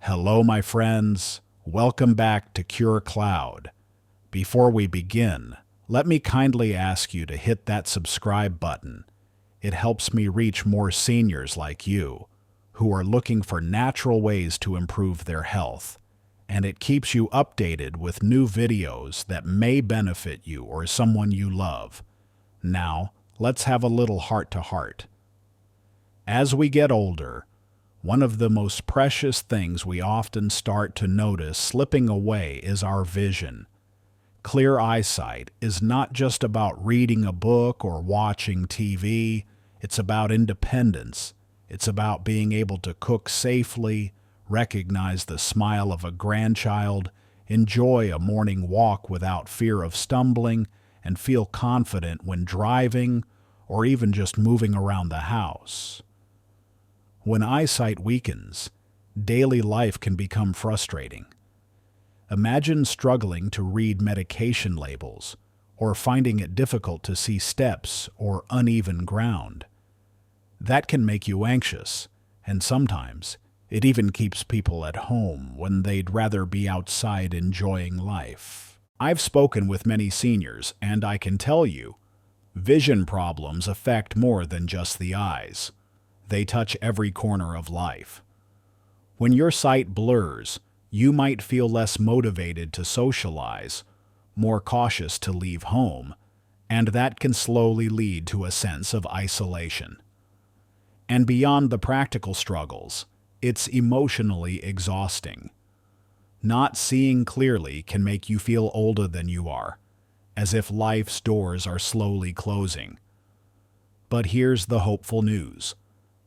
Hello, my friends. Welcome back to Cure Cloud. Before we begin, let me kindly ask you to hit that subscribe button. It helps me reach more seniors like you who are looking for natural ways to improve their health, and it keeps you updated with new videos that may benefit you or someone you love. Now, let's have a little heart-to-heart. As we get older, one of the most precious things we often start to notice slipping away is our vision. Clear eyesight is not just about reading a book or watching TV. It's about independence. It's about being able to cook safely, recognize the smile of a grandchild, enjoy a morning walk without fear of stumbling, and feel confident when driving or even just moving around the house. When eyesight weakens, daily life can become frustrating. Imagine struggling to read medication labels or finding it difficult to see steps or uneven ground. That can make you anxious, and sometimes it even keeps people at home when they'd rather be outside enjoying life. I've spoken with many seniors, and I can tell you, vision problems affect more than just the eyes. They touch every corner of life. When your sight blurs, you might feel less motivated to socialize, more cautious to leave home, and that can slowly lead to a sense of isolation. And beyond the practical struggles, it's emotionally exhausting. Not seeing clearly can make you feel older than you are, as if life's doors are slowly closing. But here's the hopeful news.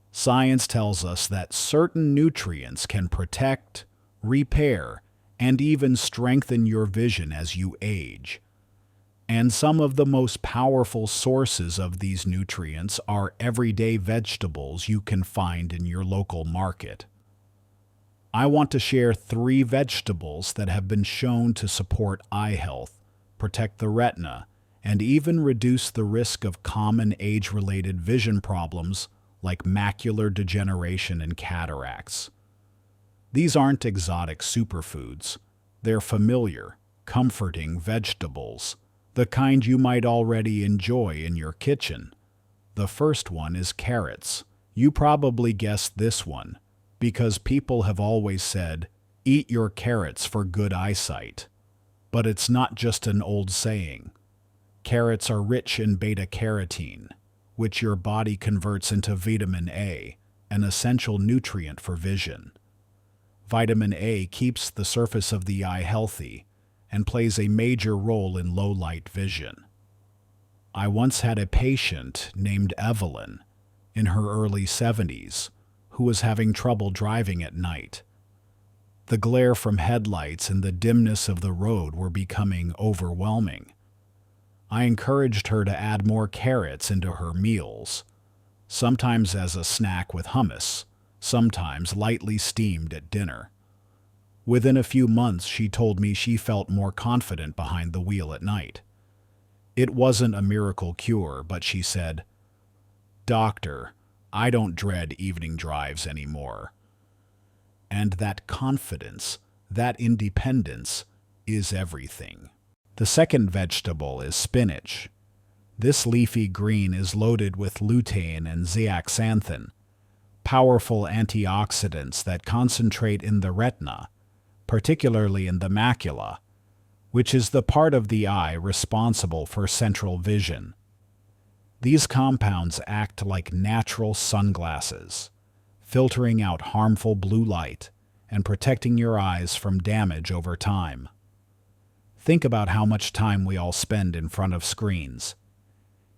Science tells us that certain nutrients can protect, repair, and even strengthen your vision as you age. And some of the most powerful sources of these nutrients are everyday vegetables you can find in your local market. I want to share 3 vegetables that have been shown to support eye health, protect the retina, and even reduce the risk of common age-related vision problems like macular degeneration and cataracts. These aren't exotic superfoods. They're familiar, comforting vegetables, the kind you might already enjoy in your kitchen. The first one is carrots. You probably guessed this one, because people have always said, "Eat your carrots for good eyesight." But it's not just an old saying. Carrots are rich in beta-carotene, which your body converts into vitamin A, an essential nutrient for vision. Vitamin A keeps the surface of the eye healthy and plays a major role in low-light vision. I once had a patient named Evelyn, in her early 70s, who was having trouble driving at night. The glare from headlights and the dimness of the road were becoming overwhelming. I encouraged her to add more carrots into her meals, sometimes as a snack with hummus, sometimes lightly steamed at dinner. Within a few months, she told me she felt more confident behind the wheel at night. It wasn't a miracle cure, but she said, "Doctor, I don't dread evening drives anymore." And that confidence, that independence, is everything. The second vegetable is spinach. This leafy green is loaded with lutein and zeaxanthin, powerful antioxidants that concentrate in the retina, particularly in the macula, which is the part of the eye responsible for central vision. These compounds act like natural sunglasses, filtering out harmful blue light and protecting your eyes from damage over time. Think about how much time we all spend in front of screens.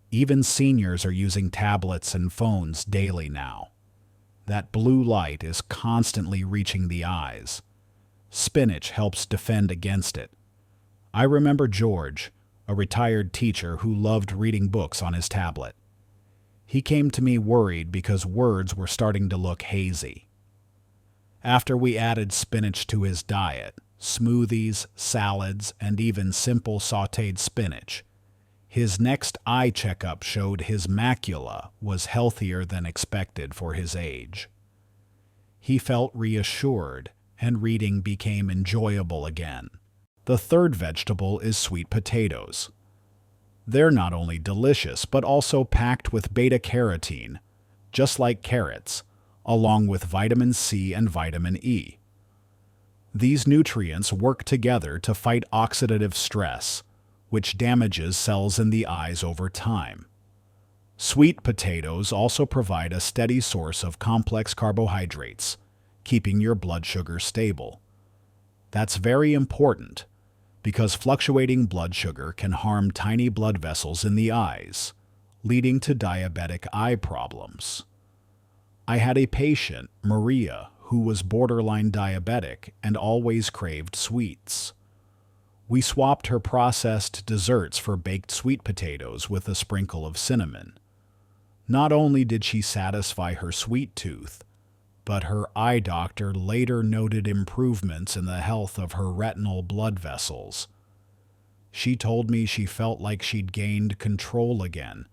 Even seniors are using tablets and phones daily now. That blue light is constantly reaching the eyes. Spinach helps defend against it. I remember George, a retired teacher who loved reading books on his tablet. He came to me worried because words were starting to look hazy. After we added spinach to his diet, smoothies, salads, and even simple sautéed spinach, his next eye checkup showed his macula was healthier than expected for his age. He felt reassured and reading became enjoyable again. The third vegetable is sweet potatoes. They're not only delicious, but also packed with beta-carotene, just like carrots, along with vitamin C and vitamin E. These nutrients work together to fight oxidative stress, which damages cells in the eyes over time. Sweet potatoes also provide a steady source of complex carbohydrates, keeping your blood sugar stable. That's very important, because fluctuating blood sugar can harm tiny blood vessels in the eyes, leading to diabetic eye problems. I had a patient, Maria, who was borderline diabetic and always craved sweets. We swapped her processed desserts for baked sweet potatoes with a sprinkle of cinnamon. Not only did she satisfy her sweet tooth, but her eye doctor later noted improvements in the health of her retinal blood vessels. She told me she felt like she'd gained control again,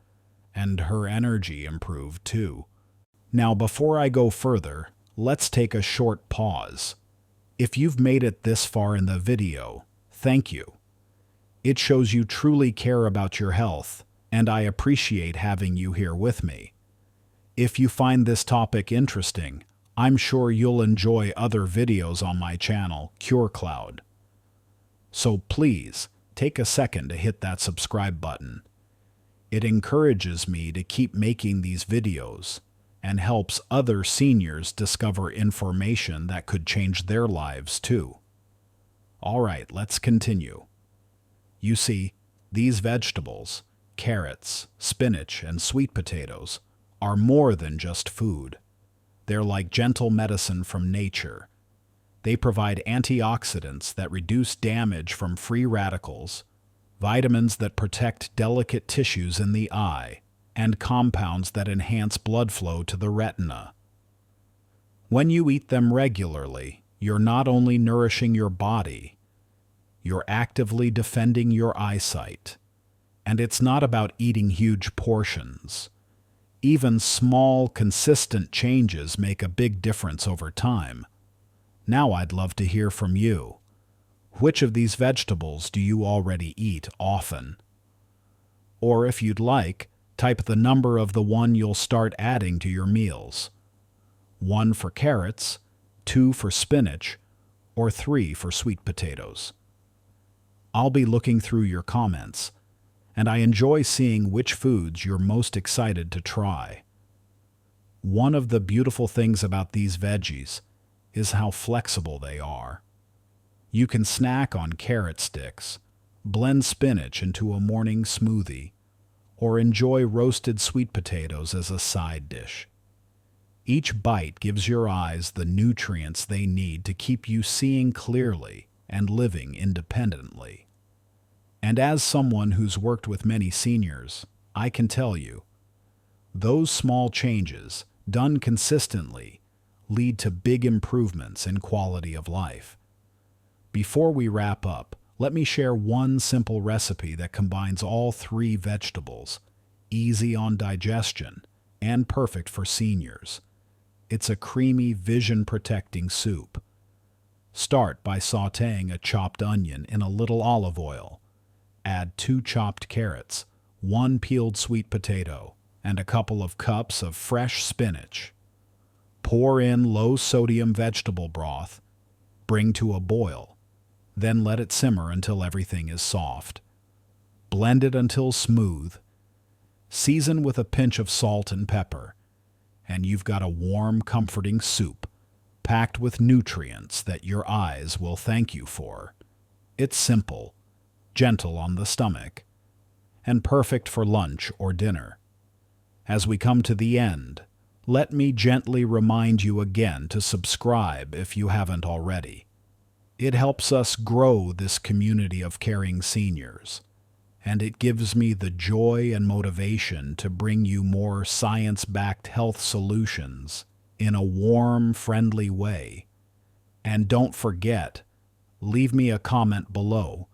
and her energy improved too. Now, before I go further, let's take a short pause. If you've made it this far in the video, thank you. It shows you truly care about your health, and I appreciate having you here with me. If you find this topic interesting, I'm sure you'll enjoy other videos on my channel, CureCloud. So please, take a second to hit that subscribe button. It encourages me to keep making these videos and helps other seniors discover information that could change their lives too. All right, let's continue. You see, these vegetables, carrots, spinach, and sweet potatoes, are more than just food. They're like gentle medicine from nature. They provide antioxidants that reduce damage from free radicals, vitamins that protect delicate tissues in the eye, and compounds that enhance blood flow to the retina. When you eat them regularly, you're not only nourishing your body, you're actively defending your eyesight. And it's not about eating huge portions. Even small, consistent changes make a big difference over time. Now I'd love to hear from you. Which of these vegetables do you already eat often? Or if you'd like, type the number of the one you'll start adding to your meals. 1 for carrots, 2 for spinach, or 3 for sweet potatoes. I'll be looking through your comments, and I enjoy seeing which foods you're most excited to try. One of the beautiful things about these veggies is how flexible they are. You can snack on carrot sticks, blend spinach into a morning smoothie, or enjoy roasted sweet potatoes as a side dish. Each bite gives your eyes the nutrients they need to keep you seeing clearly and living independently. And as someone who's worked with many seniors, I can tell you, those small changes, done consistently, lead to big improvements in quality of life. Before we wrap up, let me share one simple recipe that combines all 3 vegetables, easy on digestion, and perfect for seniors. It's a creamy, vision-protecting soup. Start by sautéing a chopped onion in a little olive oil. Add 2 chopped carrots, 1 peeled sweet potato, and a couple of cups of fresh spinach. Pour in low-sodium vegetable broth, bring to a boil, then let it simmer until everything is soft. Blend it until smooth. Season with a pinch of salt and pepper, and you've got a warm, comforting soup, packed with nutrients that your eyes will thank you for. It's simple, gentle on the stomach, and perfect for lunch or dinner. As we come to the end, let me gently remind you again to subscribe if you haven't already. It helps us grow this community of caring seniors, and it gives me the joy and motivation to bring you more science-backed health solutions in a warm, friendly way. And don't forget, leave me a comment below,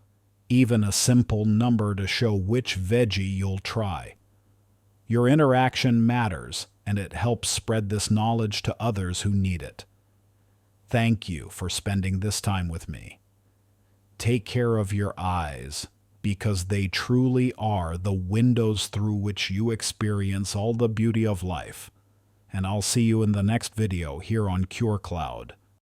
even a simple number to show which veggie you'll try. Your interaction matters, and it helps spread this knowledge to others who need it. Thank you for spending this time with me. Take care of your eyes, because they truly are the windows through which you experience all the beauty of life. And I'll see you in the next video here on Cure Cloud.